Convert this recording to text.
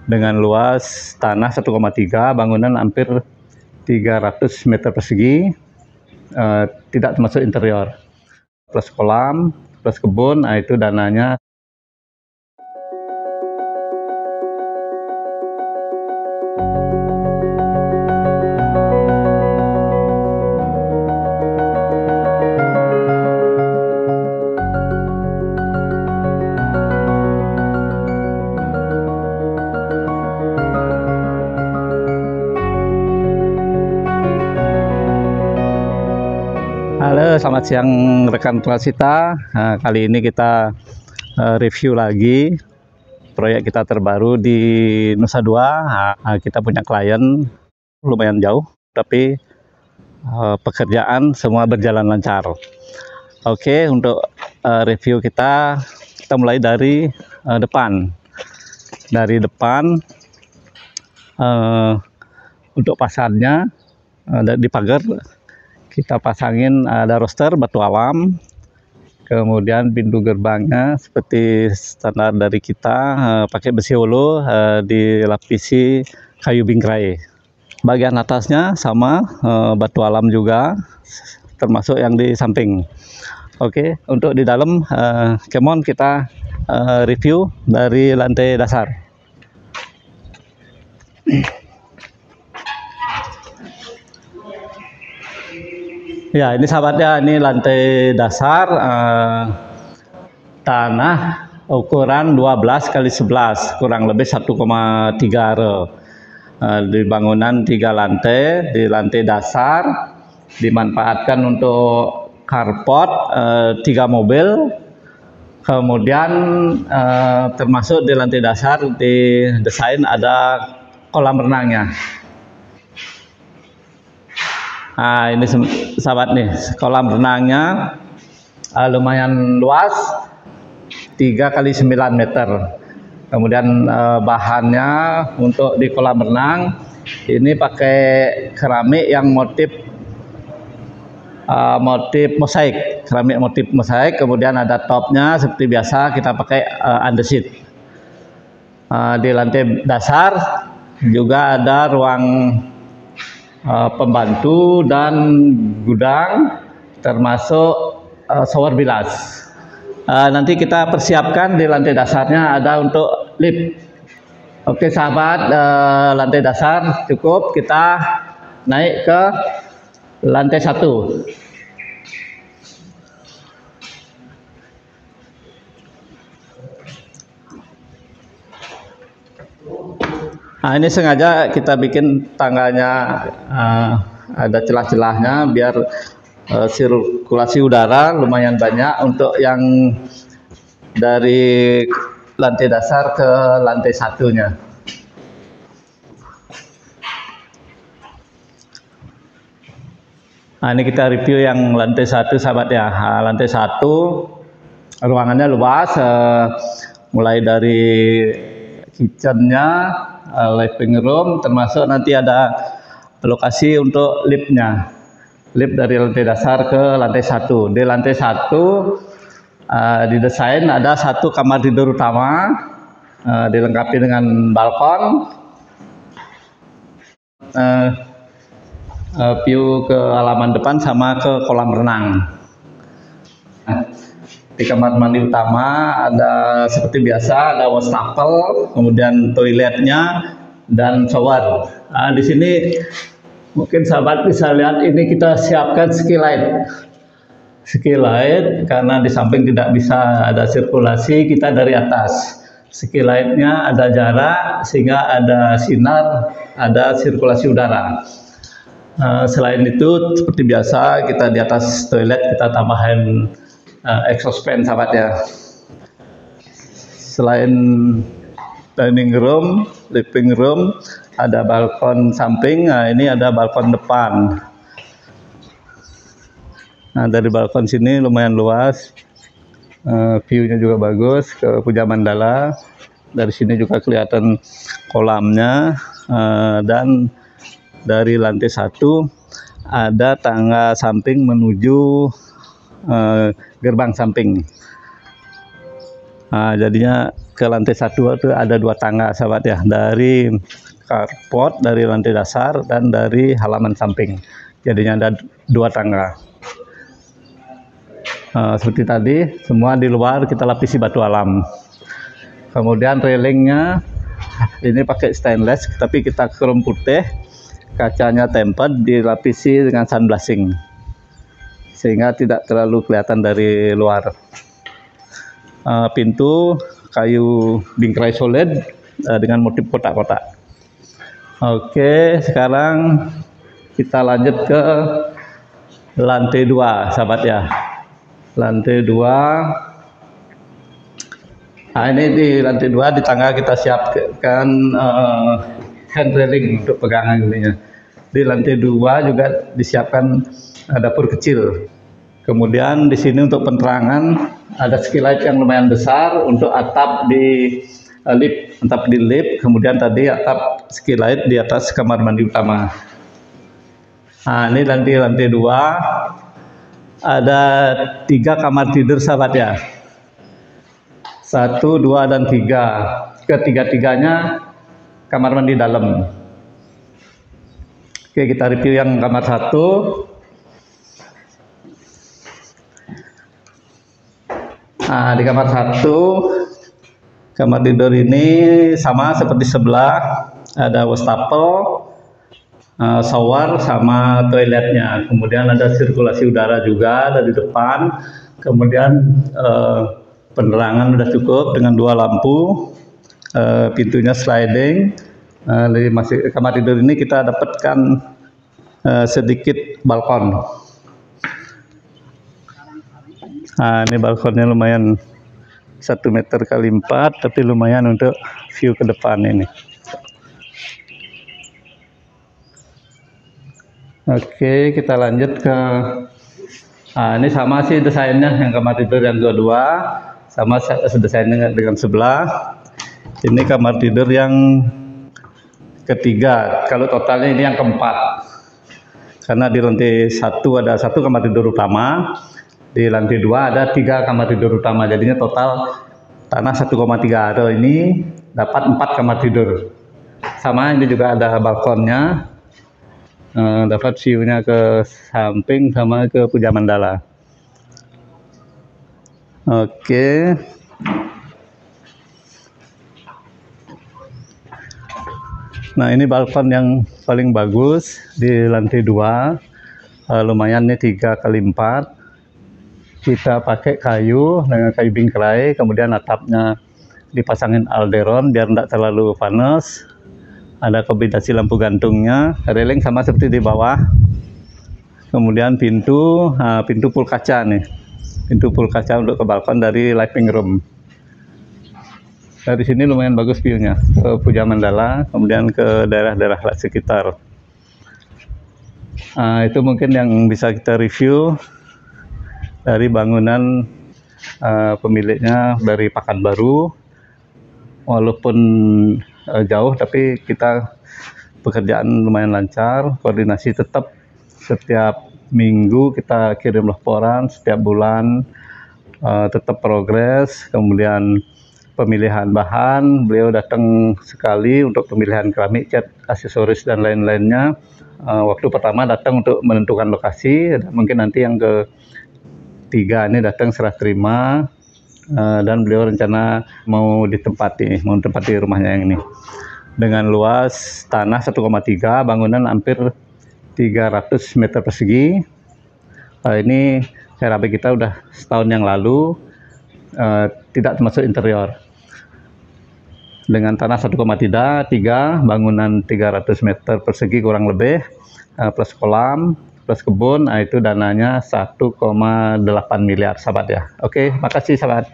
dengan luas tanah 1,3, bangunan hampir 300 meter persegi, tidak termasuk interior, plus kolam, plus kebun. Nah, itu dananya. Halo, selamat siang rekan Transita. Nah, kali ini kita review lagi proyek kita terbaru di Nusa Dua. Nah, kita punya klien lumayan jauh, tapi pekerjaan semua berjalan lancar. Oke, untuk review kita mulai dari depan. Dari depan, untuk pasarnya di pagar kita pasangin ada roster batu alam, kemudian pintu gerbangnya seperti standar dari kita, pakai besi holo, dilapisi kayu bingkai. Bagian atasnya sama, batu alam juga, termasuk yang di samping. Oke, untuk di dalam, kemon kita review dari lantai dasar. Ya, ini sahabatnya, ini lantai dasar, tanah ukuran 12 kali 11, kurang lebih 1,3 are. Di bangunan 3 lantai, di lantai dasar dimanfaatkan untuk carport 3 mobil, kemudian termasuk di lantai dasar di desain ada kolam renangnya. Nah, ini sahabat nih, kolam renangnya lumayan luas, 3 kali 9 meter. Kemudian bahannya untuk di kolam renang ini pakai keramik yang motif mosaik, keramik motif mosaik. Kemudian ada topnya seperti biasa kita pakai andesit. Di lantai dasar juga ada ruang pembantu dan gudang, termasuk shower bilas. Nanti kita persiapkan di lantai dasarnya ada untuk lift. Oke sahabat, lantai dasar cukup, kita naik ke lantai 1. Nah, ini sengaja kita bikin tangganya ada celah-celahnya biar sirkulasi udara lumayan banyak untuk yang dari lantai dasar ke lantai 1-nya. Nah, ini kita review yang lantai 1 sahabat ya. Lantai 1 ruangannya luas, mulai dari kitchennya, living room, termasuk nanti ada lokasi untuk liftnya. Lift dari lantai dasar ke lantai 1. Di lantai 1 didesain ada 1 kamar tidur utama, dilengkapi dengan balkon, view ke halaman depan sama ke kolam renang. Di kamar mandi utama ada seperti biasa, ada wastafel, kemudian toiletnya dan shower. Di sini mungkin sahabat bisa lihat, ini kita siapkan skylight. Skylight karena di samping tidak bisa ada sirkulasi, kita dari atas. Skylightnya ada jarak sehingga ada sinar, ada sirkulasi udara. Selain itu seperti biasa kita di atas toilet kita tambahin exhaust fan sahabat ya. Selain dining room, living room, ada balkon samping. Nah, ini ada balkon depan. Nah, dari balkon sini lumayan luas, view-nya juga bagus ke Puja Mandala. Dari sini juga kelihatan kolamnya, dan dari lantai 1 ada tangga samping menuju gerbang samping. Jadinya ke lantai 1 itu ada 2 tangga sahabat ya, dari carport, dari lantai dasar dan dari halaman samping. Jadinya ada 2 tangga. Seperti tadi, semua di luar kita lapisi batu alam. Kemudian railingnya ini pakai stainless, tapi kita krom putih, kacanya tempered, dilapisi dengan sandblasting sehingga tidak terlalu kelihatan dari luar. Pintu kayu bingkai solid dengan motif kotak-kotak. Oke, sekarang kita lanjut ke lantai 2 sahabat ya. Lantai 2. Nah, ini di lantai 2 di tangga kita siapkan hand railing untuk pegangan ininya. Di lantai 2 juga disiapkan dapur kecil. Kemudian di sini untuk penerangan ada skylight yang lumayan besar untuk atap di lift, kemudian tadi atap skylight di atas kamar mandi utama. Nah, ini di lantai 2 ada 3 kamar tidur sahabat ya. 1, 2, dan 3. Ketiga-tiganya kamar mandi dalam. Oke, kita review yang kamar 1. Nah, di kamar 1, kamar tidur ini sama seperti sebelah, ada wastafel, shower sama toiletnya. Kemudian ada sirkulasi udara juga dari depan. Kemudian penerangan sudah cukup dengan 2 lampu. Pintunya sliding. Di kamar tidur ini kita dapatkan sedikit balkon. Nah, ini balkonnya lumayan 1 meter kali 4, tapi lumayan untuk view ke depan ini. Oke, kita lanjut ke ini sama sih desainnya, yang kamar tidur yang kedua sama desainnya dengan sebelah. Ini kamar tidur yang ketiga, kalau totalnya ini yang keempat, karena di lantai 1 ada 1 kamar tidur utama, di lantai 2 ada 3 kamar tidur utama, jadinya total tanah 1,3. Atau ini dapat 4 kamar tidur. Sama ini juga ada balkonnya. Dapat view-nya ke samping sama ke Puja Mandala. Oke. Nah, ini balkon yang paling bagus di lantai 2. Lumayan nih 3 kali 4. Kita pakai kayu dengan kayu bingkai, kemudian atapnya dipasangin alderon biar tidak terlalu panas. Ada kombinasi lampu gantungnya, railing sama seperti di bawah. Kemudian pintu full kaca nih, pintu full kaca untuk ke balkon dari living room. Dari sini lumayan bagus view-nya ke Puja Mandala, kemudian ke daerah-daerah sekitar. Itu mungkin yang bisa kita review dari bangunan pemiliknya dari Pekanbaru. Walaupun jauh, tapi kita pekerjaan lumayan lancar, koordinasi tetap setiap minggu kita kirim laporan, setiap bulan tetap progres. Kemudian pemilihan bahan, beliau datang sekali untuk pemilihan keramik, cat, aksesoris dan lain-lainnya. Waktu pertama datang untuk menentukan lokasi, mungkin nanti yang ketiga ini datang serah terima. Dan beliau rencana mau ditempati rumahnya yang ini dengan luas tanah 1,3, bangunan hampir 300 meter persegi. Ini seramik kita udah setahun yang lalu, tidak termasuk interior. Dengan tanah 1,3, bangunan 300 meter persegi kurang lebih, plus kolam, plus kebun, itu dananya 1,8 miliar sahabat ya. Oke, makasih sahabat.